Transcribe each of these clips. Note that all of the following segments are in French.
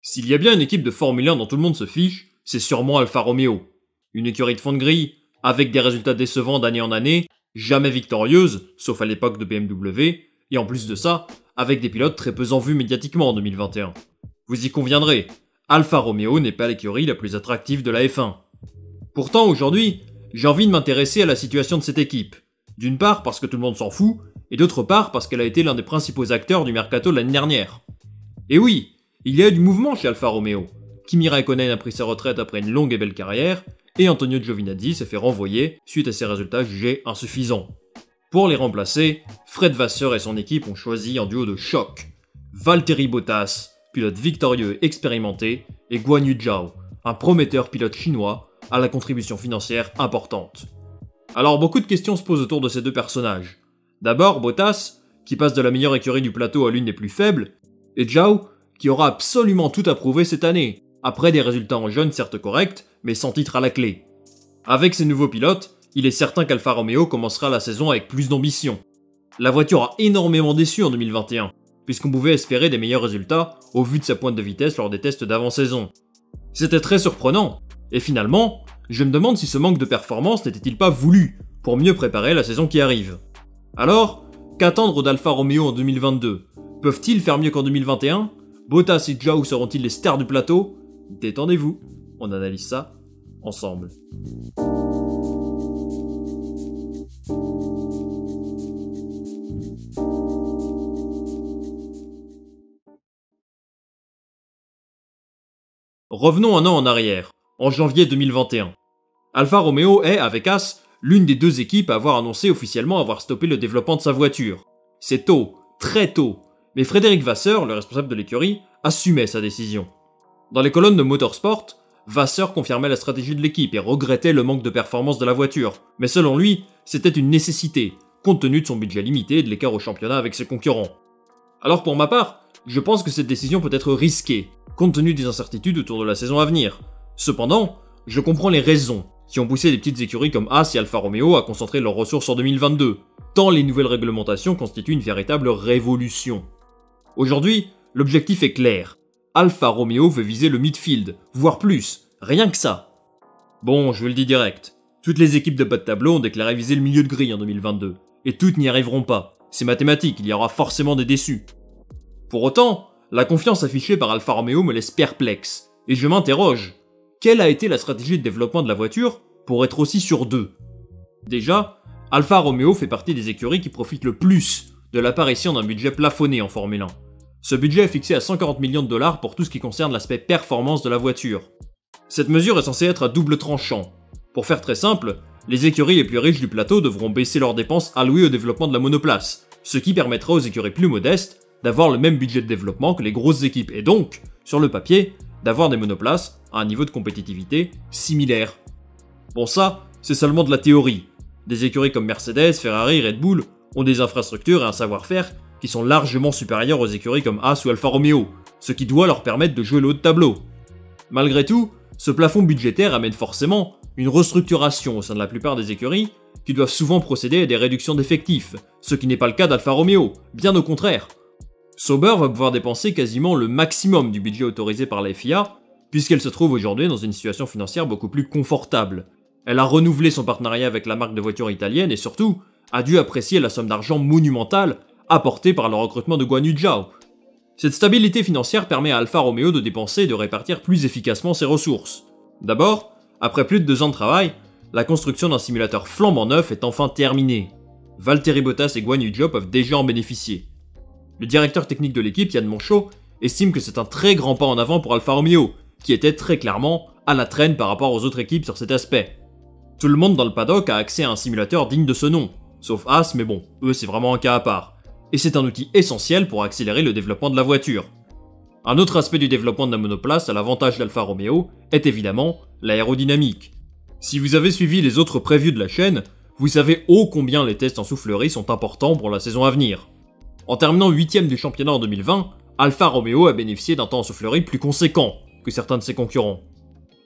S'il y a bien une équipe de Formule 1 dont tout le monde se fiche, c'est sûrement Alfa Romeo. Une écurie de fond de grille, avec des résultats décevants d'année en année, jamais victorieuse, sauf à l'époque de BMW, et en plus de ça, avec des pilotes très peu en vue médiatiquement en 2021. Vous y conviendrez, Alfa Romeo n'est pas l'écurie la plus attractive de la F1. Pourtant aujourd'hui, j'ai envie de m'intéresser à la situation de cette équipe. D'une part parce que tout le monde s'en fout, et d'autre part parce qu'elle a été l'un des principaux acteurs du mercato de l'année dernière. Et oui, il y a eu du mouvement chez Alfa Romeo. Kimi Räikkönen a pris sa retraite après une longue et belle carrière, et Antonio Giovinazzi s'est fait renvoyer suite à ses résultats jugés insuffisants. Pour les remplacer, Fred Vasseur et son équipe ont choisi un duo de choc. Valtteri Bottas, pilote victorieux et expérimenté, et Guan Yu Zhao, un prometteur pilote chinois à la contribution financière importante. Alors beaucoup de questions se posent autour de ces deux personnages. D'abord Bottas, qui passe de la meilleure écurie du plateau à l'une des plus faibles, et Zhao, qui aura absolument tout à prouver cette année, après des résultats en jeunes certes corrects, mais sans titre à la clé. Avec ces nouveaux pilotes, il est certain qu'Alfa Romeo commencera la saison avec plus d'ambition. La voiture a énormément déçu en 2021, puisqu'on pouvait espérer des meilleurs résultats au vu de sa pointe de vitesse lors des tests d'avant-saison. C'était très surprenant, et finalement, je me demande si ce manque de performance n'était-il pas voulu, pour mieux préparer la saison qui arrive. Alors, qu'attendre d'Alfa Romeo en 2022 ? Peuvent-ils faire mieux qu'en 2021 ? Bottas et Zhao seront-ils les stars du plateau ? Détendez-vous, on analyse ça ensemble. Revenons un an en arrière, en janvier 2021. Alfa Romeo est, avec Haas, l'une des deux équipes à avoir annoncé officiellement avoir stoppé le développement de sa voiture. C'est tôt, très tôt, mais Frédéric Vasseur, le responsable de l'écurie, assumait sa décision. Dans les colonnes de Motorsport, Vasseur confirmait la stratégie de l'équipe et regrettait le manque de performance de la voiture, mais selon lui, c'était une nécessité, compte tenu de son budget limité et de l'écart au championnat avec ses concurrents. Alors pour ma part, je pense que cette décision peut être risquée, compte tenu des incertitudes autour de la saison à venir. Cependant, je comprends les raisons qui ont poussé les petites écuries comme Haas et Alfa Romeo à concentrer leurs ressources en 2022, tant les nouvelles réglementations constituent une véritable révolution. Aujourd'hui, l'objectif est clair. Alfa Romeo veut viser le midfield, voire plus, rien que ça. Bon, je vous le dis direct, toutes les équipes de bas de tableau ont déclaré viser le milieu de grille en 2022, et toutes n'y arriveront pas. C'est mathématique, il y aura forcément des déçus. Pour autant, la confiance affichée par Alfa Romeo me laisse perplexe, et je m'interroge. Quelle a été la stratégie de développement de la voiture pour être aussi sur deux ? Déjà, Alfa Romeo fait partie des écuries qui profitent le plus de l'apparition d'un budget plafonné en Formule 1. Ce budget est fixé à 140 millions de dollars pour tout ce qui concerne l'aspect performance de la voiture. Cette mesure est censée être à double tranchant. Pour faire très simple, les écuries les plus riches du plateau devront baisser leurs dépenses allouées au développement de la monoplace, ce qui permettra aux écuries plus modestes d'avoir le même budget de développement que les grosses équipes et donc, sur le papier, d'avoir des monoplaces à un niveau de compétitivité similaire. Bon ça, c'est seulement de la théorie. Des écuries comme Mercedes, Ferrari, Red Bull ont des infrastructures et un savoir-faire qui sont largement supérieurs aux écuries comme Haas ou Alfa Romeo, ce qui doit leur permettre de jouer le haut de tableau. Malgré tout, ce plafond budgétaire amène forcément une restructuration au sein de la plupart des écuries qui doivent souvent procéder à des réductions d'effectifs, ce qui n'est pas le cas d'Alfa Romeo, bien au contraire. Sauber va pouvoir dépenser quasiment le maximum du budget autorisé par la FIA, puisqu'elle se trouve aujourd'hui dans une situation financière beaucoup plus confortable. Elle a renouvelé son partenariat avec la marque de voitures italienne et surtout, a dû apprécier la somme d'argent monumentale apportée par le recrutement de Guan Yu Zhao. Cette stabilité financière permet à Alfa Romeo de dépenser et de répartir plus efficacement ses ressources. D'abord, après plus de 2 ans de travail, la construction d'un simulateur flambant neuf est enfin terminée. Valtteri Bottas et Guan Yu Zhao peuvent déjà en bénéficier. Le directeur technique de l'équipe, Yann Monchot, estime que c'est un très grand pas en avant pour Alfa Romeo, qui était très clairement à la traîne par rapport aux autres équipes sur cet aspect. Tout le monde dans le paddock a accès à un simulateur digne de ce nom, sauf Haas, mais bon, eux c'est vraiment un cas à part. Et c'est un outil essentiel pour accélérer le développement de la voiture. Un autre aspect du développement de la monoplace à l'avantage d'Alfa Romeo est évidemment l'aérodynamique. Si vous avez suivi les autres previews de la chaîne, vous savez ô combien les tests en soufflerie sont importants pour la saison à venir. En terminant 8ème du championnat en 2020, Alfa Romeo a bénéficié d'un temps en soufflerie plus conséquent que certains de ses concurrents.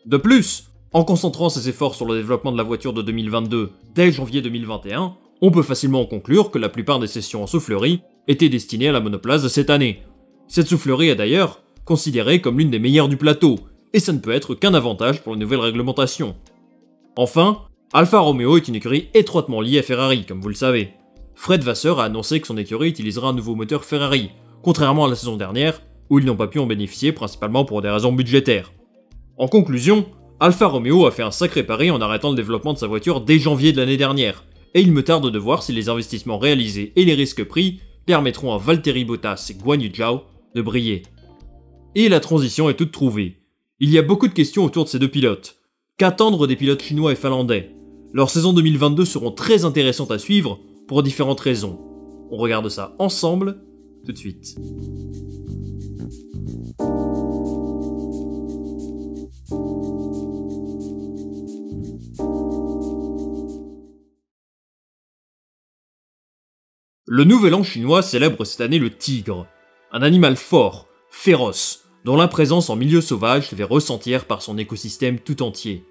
De plus, en concentrant ses efforts sur le développement de la voiture de 2022 dès janvier 2021, on peut facilement conclure que la plupart des sessions en soufflerie étaient destinées à la monoplace de cette année. Cette soufflerie a d'ailleurs considérée comme l'une des meilleures du plateau, et ça ne peut être qu'un avantage pour les nouvelles réglementations. Enfin, Alfa Romeo est une écurie étroitement liée à Ferrari, comme vous le savez. Fred Vasseur a annoncé que son écurie utilisera un nouveau moteur Ferrari, contrairement à la saison dernière, où ils n'ont pas pu en bénéficier principalement pour des raisons budgétaires. En conclusion, Alfa Romeo a fait un sacré pari en arrêtant le développement de sa voiture dès janvier de l'année dernière, et il me tarde de voir si les investissements réalisés et les risques pris permettront à Valtteri Bottas et Guan Yu Zhou de briller. Et la transition est toute trouvée. Il y a beaucoup de questions autour de ces deux pilotes. Qu'attendre des pilotes chinois et finlandais? Leurs saisons 2022 seront très intéressantes à suivre pour différentes raisons. On regarde ça ensemble tout de suite. Le Nouvel An chinois célèbre cette année le tigre, un animal fort, féroce, dont la présence en milieu sauvage se fait ressentir par son écosystème tout entier.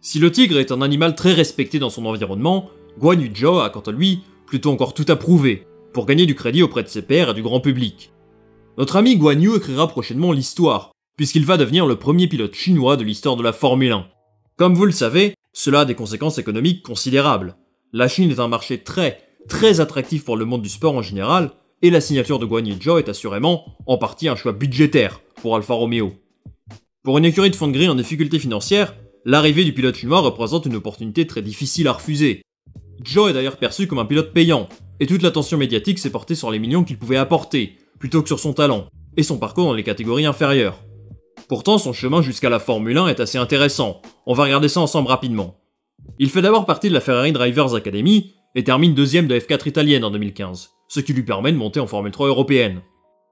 Si le tigre est un animal très respecté dans son environnement, Guan Yu Zhou a quant à lui plutôt encore tout à prouver, pour gagner du crédit auprès de ses pairs et du grand public. Notre ami Guan Yu écrira prochainement l'histoire, puisqu'il va devenir le premier pilote chinois de l'histoire de la Formule 1. Comme vous le savez, cela a des conséquences économiques considérables. La Chine est un marché très attractif pour le monde du sport en général, et la signature de Guan Yu Zhou est assurément, en partie, un choix budgétaire pour Alfa Romeo. Pour une écurie de fond de grille en difficulté financière, l'arrivée du pilote chinois représente une opportunité très difficile à refuser. Zhou est d'ailleurs perçu comme un pilote payant, et toute l'attention médiatique s'est portée sur les millions qu'il pouvait apporter, plutôt que sur son talent, et son parcours dans les catégories inférieures. Pourtant, son chemin jusqu'à la Formule 1 est assez intéressant, on va regarder ça ensemble rapidement. Il fait d'abord partie de la Ferrari Drivers Academy, et termine deuxième de F4 italienne en 2015, ce qui lui permet de monter en Formule 3 européenne.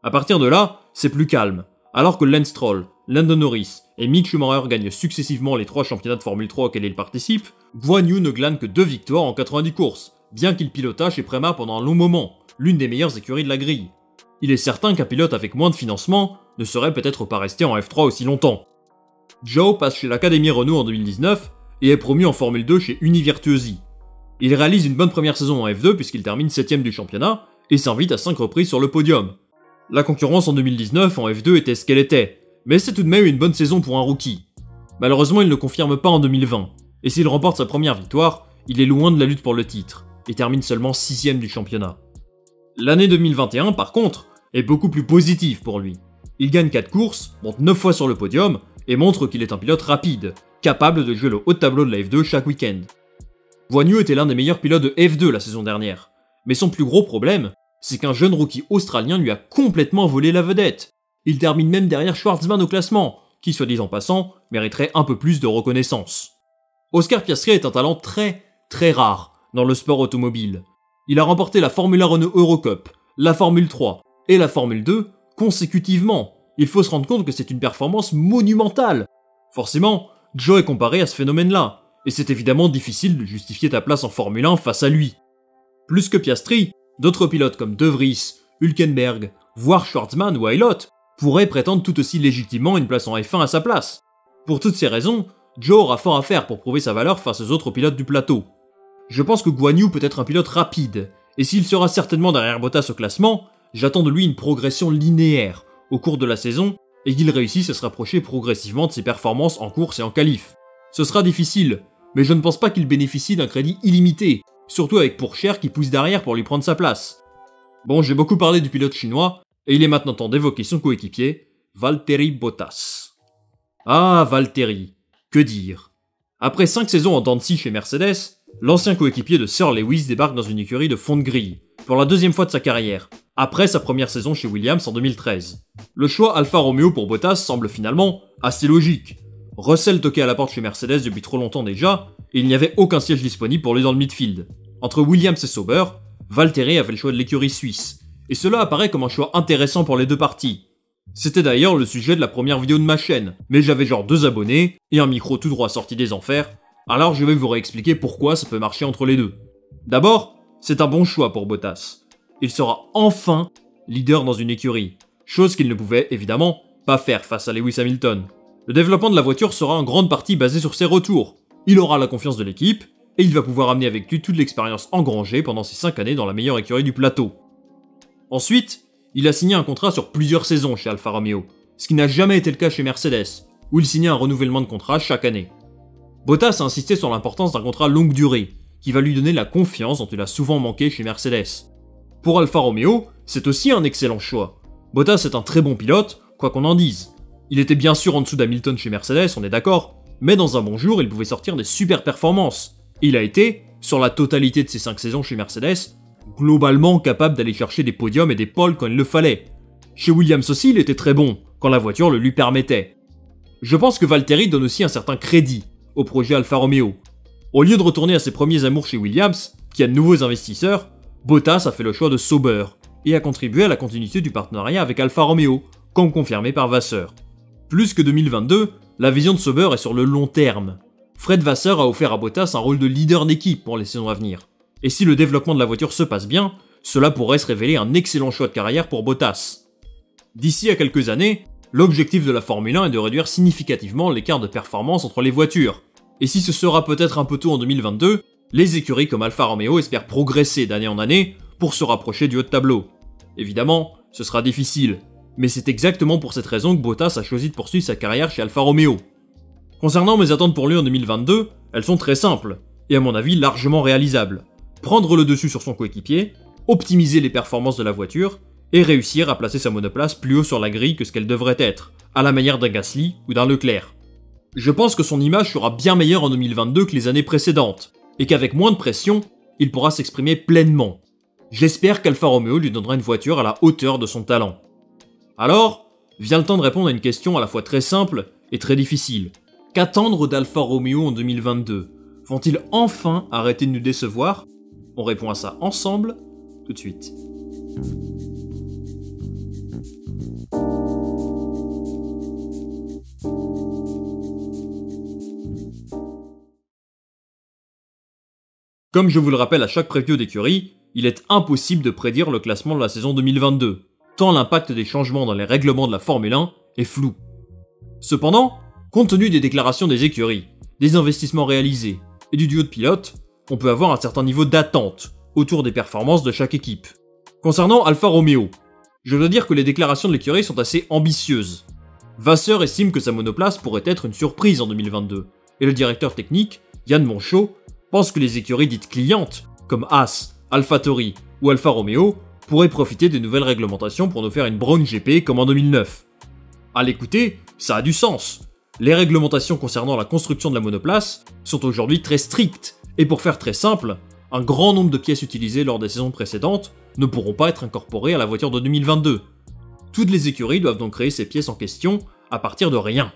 A partir de là, c'est plus calme, alors que Lance Stroll, Lando Norris et Mick Schumacher gagnent successivement les 3 championnats de Formule 3 auxquels il participe, Guan Yu ne glane que 2 victoires en 90 courses, bien qu'il pilota chez Prema pendant un long moment, l'une des meilleures écuries de la grille. Il est certain qu'un pilote avec moins de financement ne serait peut-être pas resté en F3 aussi longtemps. Zhou passe chez l'Académie Renault en 2019 et est promu en Formule 2 chez Univirtuosi. Il réalise une bonne première saison en F2 puisqu'il termine 7ème du championnat et s'invite à 5 reprises sur le podium. La concurrence en 2019 en F2 était ce qu'elle était, mais c'est tout de même une bonne saison pour un rookie. Malheureusement, il ne confirme pas en 2020, et s'il remporte sa première victoire, il est loin de la lutte pour le titre, et termine seulement 6ème du championnat. L'année 2021, par contre, est beaucoup plus positive pour lui. Il gagne 4 courses, monte 9 fois sur le podium, et montre qu'il est un pilote rapide, capable de jouer le haut de tableau de la F2 chaque week-end. Guan Yu était l'un des meilleurs pilotes de F2 la saison dernière, mais son plus gros problème, c'est qu'un jeune rookie australien lui a complètement volé la vedette. Il termine même derrière Schwartzman au classement, qui soit dit en passant, mériterait un peu plus de reconnaissance. Oscar Piastri est un talent très rare dans le sport automobile. Il a remporté la Formula Renault Eurocup, la Formule 3 et la Formule 2 consécutivement. Il faut se rendre compte que c'est une performance monumentale. Forcément, Zhou est comparé à ce phénomène-là, et c'est évidemment difficile de justifier ta place en Formule 1 face à lui. Plus que Piastri, d'autres pilotes comme De Vries, Hülkenberg, voire Schwartzman ou Aylot pourraient prétendre tout aussi légitimement une place en F1 à sa place. Pour toutes ces raisons, Zhou aura fort à faire pour prouver sa valeur face aux autres pilotes du plateau. Je pense que Guan Yu peut être un pilote rapide, et s'il sera certainement derrière Bottas au classement, j'attends de lui une progression linéaire au cours de la saison et qu'il réussisse à se rapprocher progressivement de ses performances en course et en qualif. Ce sera difficile, mais je ne pense pas qu'il bénéficie d'un crédit illimité, surtout avec Pourchaire qui pousse derrière pour lui prendre sa place. Bon, j'ai beaucoup parlé du pilote chinois, et il est maintenant temps d'évoquer son coéquipier, Valtteri Bottas. Ah, Valtteri, que dire? Après 5 saisons en dents de scie chez Mercedes, l'ancien coéquipier de Sir Lewis débarque dans une écurie de fond de grille, pour la deuxième fois de sa carrière, après sa première saison chez Williams en 2013. Le choix Alfa Romeo pour Bottas semble finalement assez logique. Russell toquait à la porte chez Mercedes depuis trop longtemps déjà, et il n'y avait aucun siège disponible pour lui dans le midfield. Entre Williams et Sauber, Valtteri a fait le choix de l'écurie suisse, et cela apparaît comme un choix intéressant pour les deux parties. C'était d'ailleurs le sujet de la première vidéo de ma chaîne, mais j'avais genre 2 abonnés, et un micro tout droit sorti des enfers, alors je vais vous réexpliquer pourquoi ça peut marcher entre les deux. D'abord, c'est un bon choix pour Bottas. Il sera enfin leader dans une écurie, chose qu'il ne pouvait évidemment pas faire face à Lewis Hamilton. Le développement de la voiture sera en grande partie basé sur ses retours. Il aura la confiance de l'équipe, et il va pouvoir amener avec lui toute l'expérience engrangée pendant ses 5 années dans la meilleure écurie du plateau. Ensuite, il a signé un contrat sur plusieurs saisons chez Alfa Romeo, ce qui n'a jamais été le cas chez Mercedes, où il signait un renouvellement de contrat chaque année. Bottas a insisté sur l'importance d'un contrat longue durée, qui va lui donner la confiance dont il a souvent manqué chez Mercedes. Pour Alfa Romeo, c'est aussi un excellent choix. Bottas est un très bon pilote, quoi qu'on en dise. Il était bien sûr en dessous d'Hamilton chez Mercedes, on est d'accord, mais dans un bon jour, il pouvait sortir des super performances. Et il a été, sur la totalité de ses 5 saisons chez Mercedes, globalement capable d'aller chercher des podiums et des poles quand il le fallait. Chez Williams aussi, il était très bon, quand la voiture le lui permettait. Je pense que Valtteri donne aussi un certain crédit au projet Alfa Romeo. Au lieu de retourner à ses premiers amours chez Williams, qui a de nouveaux investisseurs, Bottas a fait le choix de Sauber, et a contribué à la continuité du partenariat avec Alfa Romeo, comme confirmé par Vasseur. Plus que 2022, la vision de Sauber est sur le long terme. Fred Vasseur a offert à Bottas un rôle de leader d'équipe pour les saisons à venir. Et si le développement de la voiture se passe bien, cela pourrait se révéler un excellent choix de carrière pour Bottas. D'ici à quelques années, l'objectif de la Formule 1 est de réduire significativement l'écart de performance entre les voitures. Et si ce sera peut-être un peu tôt en 2022, les écuries comme Alfa Romeo espèrent progresser d'année en année pour se rapprocher du haut de tableau. Évidemment, ce sera difficile, mais c'est exactement pour cette raison que Bottas a choisi de poursuivre sa carrière chez Alfa Romeo. Concernant mes attentes pour lui en 2022, elles sont très simples, et à mon avis largement réalisables. Prendre le dessus sur son coéquipier, optimiser les performances de la voiture, et réussir à placer sa monoplace plus haut sur la grille que ce qu'elle devrait être, à la manière d'un Gasly ou d'un Leclerc. Je pense que son image sera bien meilleure en 2022 que les années précédentes, et qu'avec moins de pression, il pourra s'exprimer pleinement. J'espère qu'Alfa Romeo lui donnera une voiture à la hauteur de son talent. Alors, vient le temps de répondre à une question à la fois très simple et très difficile. Qu'attendre d'Alfa Romeo en 2022 ? Vont-ils enfin arrêter de nous décevoir ? On répond à ça ensemble, tout de suite. Comme je vous le rappelle à chaque preview d'écurie, il est impossible de prédire le classement de la saison 2022, tant l'impact des changements dans les règlements de la Formule 1 est flou. Cependant, compte tenu des déclarations des écuries, des investissements réalisés et du duo de pilotes, on peut avoir un certain niveau d'attente autour des performances de chaque équipe. Concernant Alfa Romeo, je dois dire que les déclarations de l'écurie sont assez ambitieuses. Vasseur estime que sa monoplace pourrait être une surprise en 2022, et le directeur technique, Yann Monchot, pense que les écuries dites clientes, comme Haas, AlphaTauri ou Alfa Romeo, pourraient profiter des nouvelles réglementations pour nous faire une Brown GP comme en 2009. À l'écouter, ça a du sens. Les réglementations concernant la construction de la monoplace sont aujourd'hui très strictes, et pour faire très simple, un grand nombre de pièces utilisées lors des saisons précédentes ne pourront pas être incorporées à la voiture de 2022. Toutes les écuries doivent donc créer ces pièces en question à partir de rien.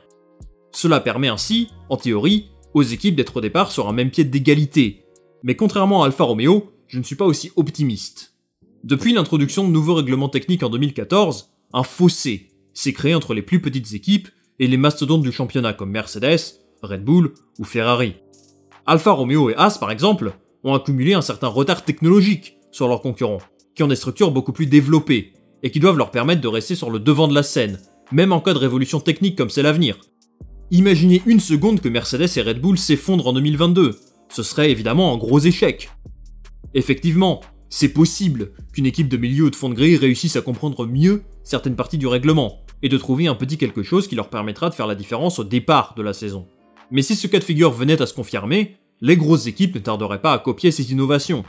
Cela permet ainsi, en théorie, aux équipes d'être au départ sur un même pied d'égalité. Mais contrairement à Alfa Romeo, je ne suis pas aussi optimiste. Depuis l'introduction de nouveaux règlements techniques en 2014, un fossé s'est créé entre les plus petites équipes et les mastodontes du championnat comme Mercedes, Red Bull ou Ferrari. Alfa Romeo et Haas par exemple ont accumulé un certain retard technologique sur leurs concurrents, qui ont des structures beaucoup plus développées, et qui doivent leur permettre de rester sur le devant de la scène, même en cas de révolution technique comme c'est l'avenir. Imaginez une seconde que Mercedes et Red Bull s'effondrent en 2022, ce serait évidemment un gros échec. Effectivement, c'est possible qu'une équipe de milieu ou de fond de grille réussisse à comprendre mieux certaines parties du règlement, et de trouver un petit quelque chose qui leur permettra de faire la différence au départ de la saison. Mais si ce cas de figure venait à se confirmer, les grosses équipes ne tarderaient pas à copier ces innovations.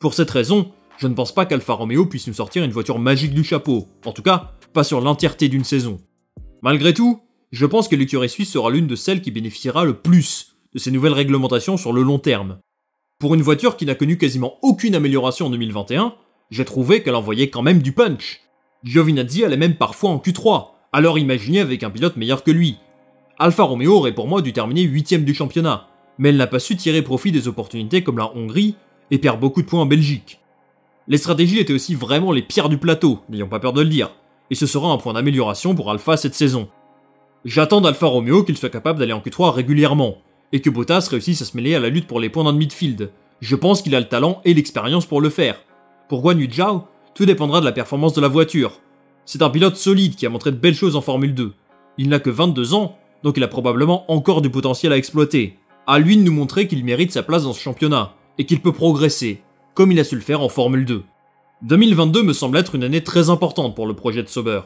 Pour cette raison, je ne pense pas qu'Alfa Romeo puisse nous sortir une voiture magique du chapeau, en tout cas, pas sur l'entièreté d'une saison. Malgré tout, je pense que l'écurie suisse sera l'une de celles qui bénéficiera le plus de ces nouvelles réglementations sur le long terme. Pour une voiture qui n'a connu quasiment aucune amélioration en 2021, j'ai trouvé qu'elle envoyait quand même du punch. Giovinazzi allait même parfois en Q3, alors imaginez avec un pilote meilleur que lui. Alfa Romeo aurait pour moi dû terminer 8ème du championnat, mais elle n'a pas su tirer profit des opportunités comme la Hongrie et perd beaucoup de points en Belgique. Les stratégies étaient aussi vraiment les pires du plateau, n'ayons pas peur de le dire, et ce sera un point d'amélioration pour Alfa cette saison. J'attends d'Alfa Romeo qu'il soit capable d'aller en Q3 régulièrement, et que Bottas réussisse à se mêler à la lutte pour les points dans le midfield. Je pense qu'il a le talent et l'expérience pour le faire. Pour Guan Yu Zhao, tout dépendra de la performance de la voiture. C'est un pilote solide qui a montré de belles choses en Formule 2. Il n'a que 22 ans, donc il a probablement encore du potentiel à exploiter. À lui de nous montrer qu'il mérite sa place dans ce championnat, et qu'il peut progresser, comme il a su le faire en Formule 2. 2022 me semble être une année très importante pour le projet de Sauber.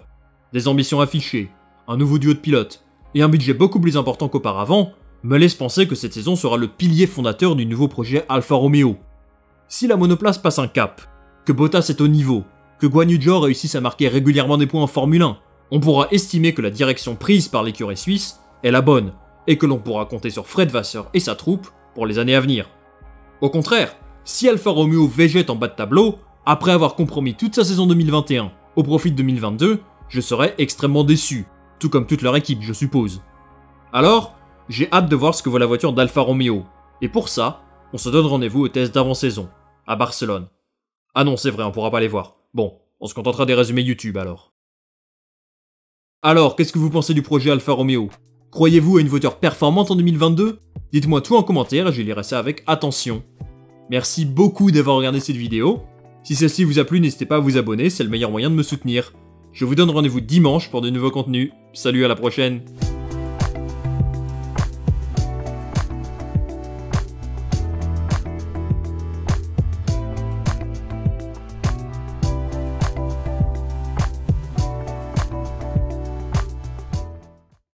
Des ambitions affichées, un nouveau duo de pilotes, et un budget beaucoup plus important qu'auparavant, me laisse penser que cette saison sera le pilier fondateur du nouveau projet Alfa Romeo. Si la monoplace passe un cap, que Bottas est au niveau, que Guan Yu Zhou réussisse à marquer régulièrement des points en Formule 1, on pourra estimer que la direction prise par l'écurie suisse est la bonne, et que l'on pourra compter sur Fred Vasseur et sa troupe pour les années à venir. Au contraire, si Alfa Romeo végète en bas de tableau, après avoir compromis toute sa saison 2021 au profit de 2022, je serais extrêmement déçu, tout comme toute leur équipe je suppose. Alors, j'ai hâte de voir ce que vaut la voiture d'Alfa Romeo, et pour ça, on se donne rendez-vous au test d'avant-saison, à Barcelone. Ah non, c'est vrai, on pourra pas les voir. Bon, on se contentera des résumés YouTube alors. Alors, qu'est-ce que vous pensez du projet Alfa Romeo? Croyez-vous à une voiture performante en 2022? Dites-moi tout en commentaire et je lirai ça avec attention. Merci beaucoup d'avoir regardé cette vidéo. Si celle-ci vous a plu, n'hésitez pas à vous abonner, c'est le meilleur moyen de me soutenir. Je vous donne rendez-vous dimanche pour de nouveaux contenus. Salut, à la prochaine!